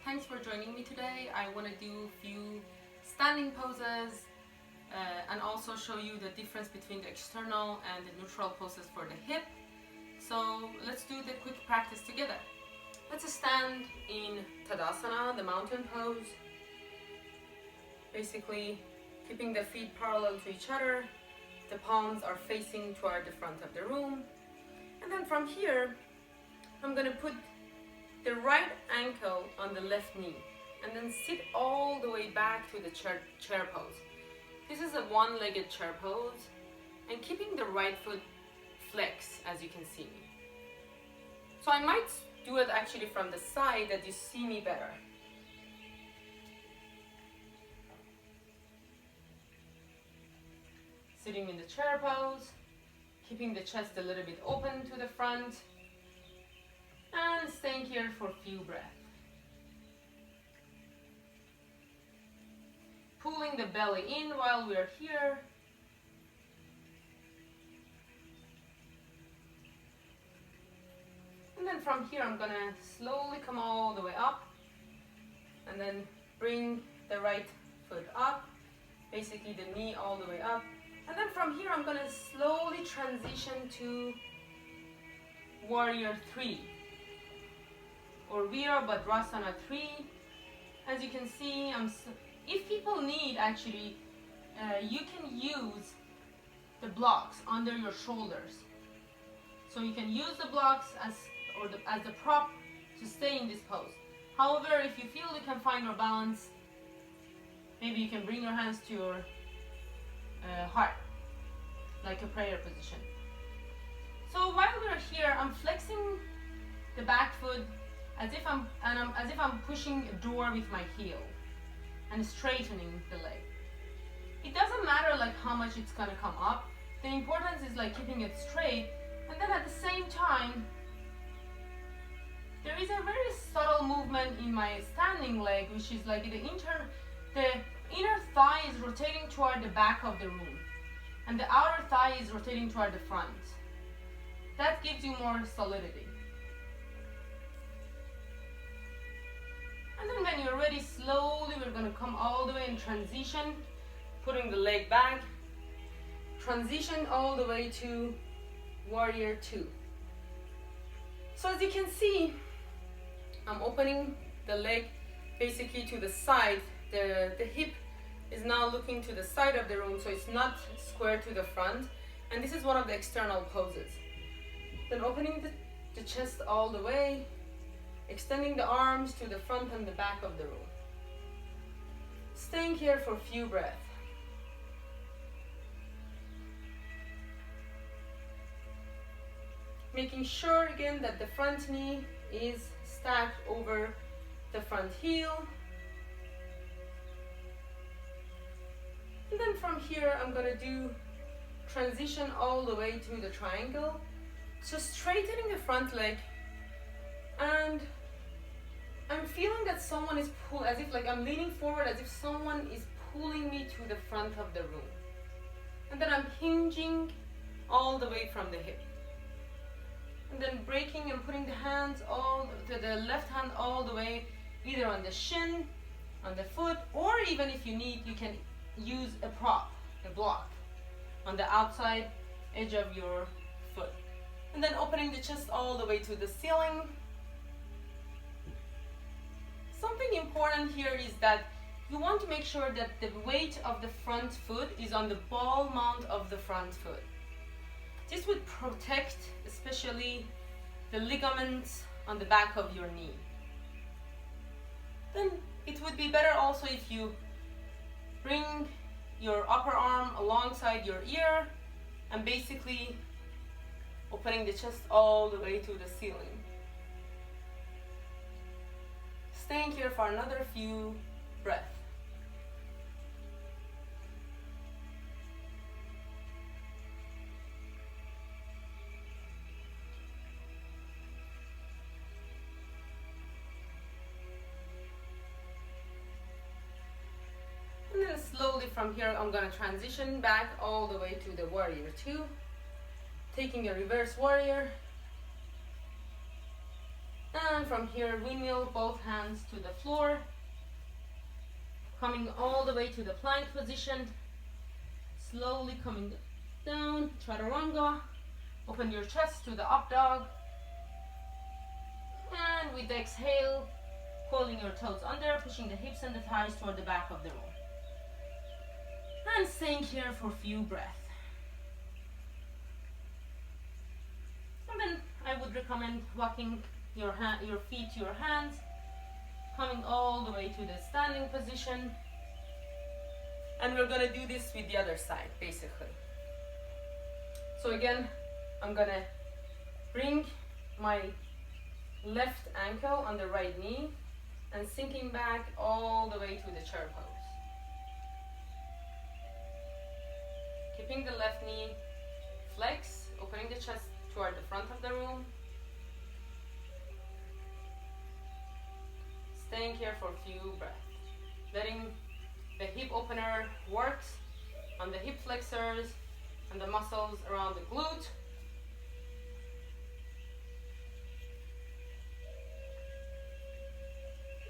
Thanks for joining me today. I want to do a few standing poses and also show you the difference between the external and the neutral poses for the hip. So let's do the quick practice together. Let's stand in Tadasana, the mountain pose. Basically keeping the feet parallel to each other. The palms are facing toward the front of the room. And then from here, I'm going to put the right ankle on the left knee and then sit all the way back to the chair pose. This is a one-legged chair pose and keeping the right foot flex, as you can see me. So I might do it actually from the side that you see me better. Sitting in the chair pose, keeping the chest a little bit open to the front, and staying here for a few breaths. Pulling the belly in while we are here. And then from here I'm gonna slowly come all the way up and then bring the right foot up, basically the knee all the way up. And then from here I'm gonna slowly transition to Warrior 3 or Virabhadrasana 3. As you can see, if people need actually, you can use the blocks under your shoulders. So you can use the blocks as the prop to stay in this pose. However, if you feel you can find your balance, maybe you can bring your hands to your heart, like a prayer position. So while we're here, I'm flexing the back foot as if I'm pushing a door with my heel and straightening the leg. It doesn't matter like how much it's gonna come up. The importance is like keeping it straight, and then at the same time there is a very subtle movement in my standing leg, which is like the inner thigh is rotating toward the back of the room and the outer thigh is rotating toward the front. That gives you more solidity. And then when you're ready, slowly we're going to come all the way and transition, putting the leg back, transition all the way to Warrior 2. So as you can see, I'm opening the leg basically to the side. The hip is now looking to the side of the room, so it's not square to the front. And this is one of the external poses. Then opening the chest all the way, extending the arms to the front and the back of the room. Staying here for a few breaths. Making sure again that the front knee is stacked over the front heel. And then from here I'm going to do transition all the way to the triangle. So straightening the front leg, and I'm feeling that someone is pulling, as if like I'm leaning forward, as if someone is pulling me to the front of the room. And then I'm hinging all the way from the hip. And then breaking and putting the hands the left hand all the way, either on the shin, on the foot, or even if you need, you can use a prop, a block, on the outside edge of your foot. And then opening the chest all the way to the ceiling. Something important here is that you want to make sure that the weight of the front foot is on the ball mount of the front foot. This would protect especially the ligaments on the back of your knee. Then it would be better also if you bring your upper arm alongside your ear and basically opening the chest all the way to the ceiling. Staying here for another few breaths. And then slowly from here I'm going to transition back all the way to the Warrior 2. Taking a reverse warrior. And from here, windmill both hands to the floor, coming all the way to the plank position, slowly coming down, chaturanga, open your chest to the up dog, and with the exhale, coiling your toes under, pushing the hips and the thighs toward the back of the room. And staying here for a few breaths. And then I would recommend walking your feet to your hands, coming all the way to the standing position. And we're gonna do this with the other side, basically. So again, I'm gonna bring my left ankle on the right knee and sinking back all the way to the chair pose. Keeping the left knee flex, opening the chest toward the front of the room. Staying here for a few breaths. Letting the hip opener work on the hip flexors and the muscles around the glute.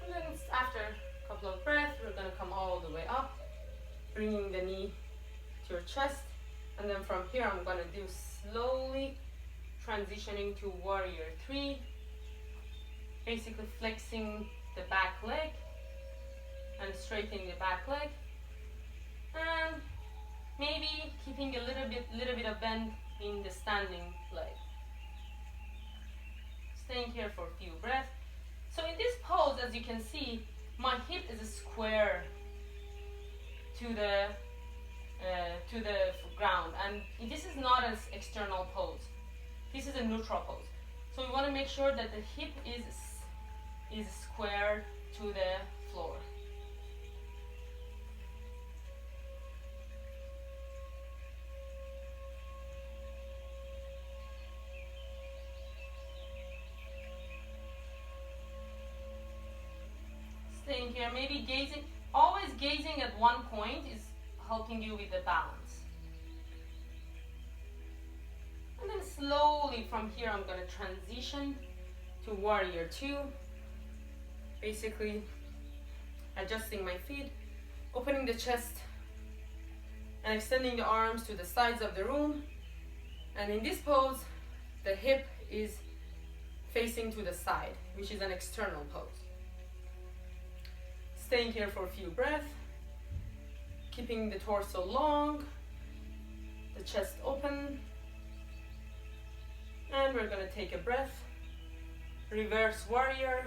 And then after a couple of breaths, we're going to come all the way up, bringing the knee to your chest. And then from here, I'm going to do slowly transitioning to warrior 3, basically flexing the back leg and straightening the back leg, and maybe keeping a little bit of bend in the standing leg. Staying here for a few breaths. So in this pose, as you can see, my hip is square to the ground, and this is not an external pose. This is a neutral pose. So we want to make sure that the hip is square to the floor. Staying here, maybe always gazing at one point is helping you with the balance. And then slowly from here, I'm going to transition to warrior 2. Basically adjusting my feet, opening the chest and extending the arms to the sides of the room. And in this pose, the hip is facing to the side, which is an external pose. Staying here for a few breaths, keeping the torso long, the chest open. And we're going to take a breath, reverse warrior.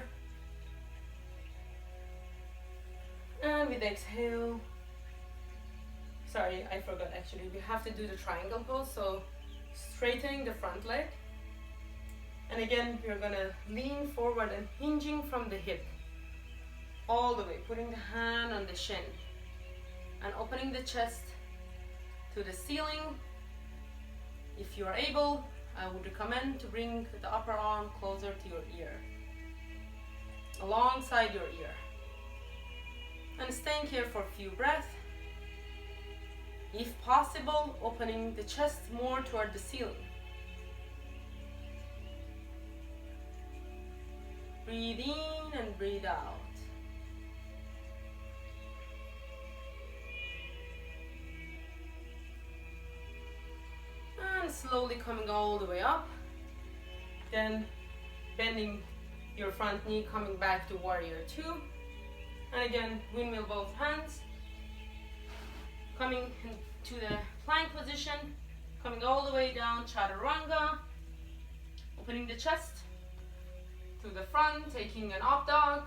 And with the exhale, sorry, I forgot actually, we have to do the triangle pose. So straightening the front leg. And again, we're gonna lean forward and hinging from the hip all the way, putting the hand on the shin and opening the chest to the ceiling. If you are able, I would recommend to bring the upper arm closer to your ear, alongside your ear. And staying here for a few breaths. If possible, opening the chest more toward the ceiling. Breathe in and breathe out. And slowly coming all the way up. Then bending your front knee, coming back to warrior 2. And again, windmill both hands. Coming to the plank position, coming all the way down, chaturanga. Opening the chest to the front, taking an up dog.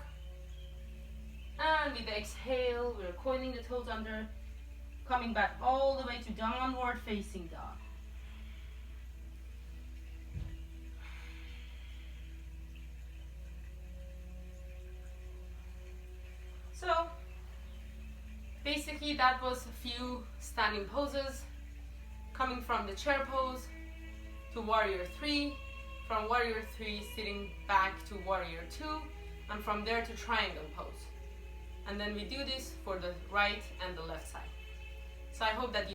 And with the exhale, we're coiling the toes under, coming back all the way to downward facing dog. So basically that was a few standing poses, coming from the chair pose to warrior 3, from warrior 3 sitting back to warrior 2, and from there to triangle pose. And then we do this for the right and the left side. So I hope that you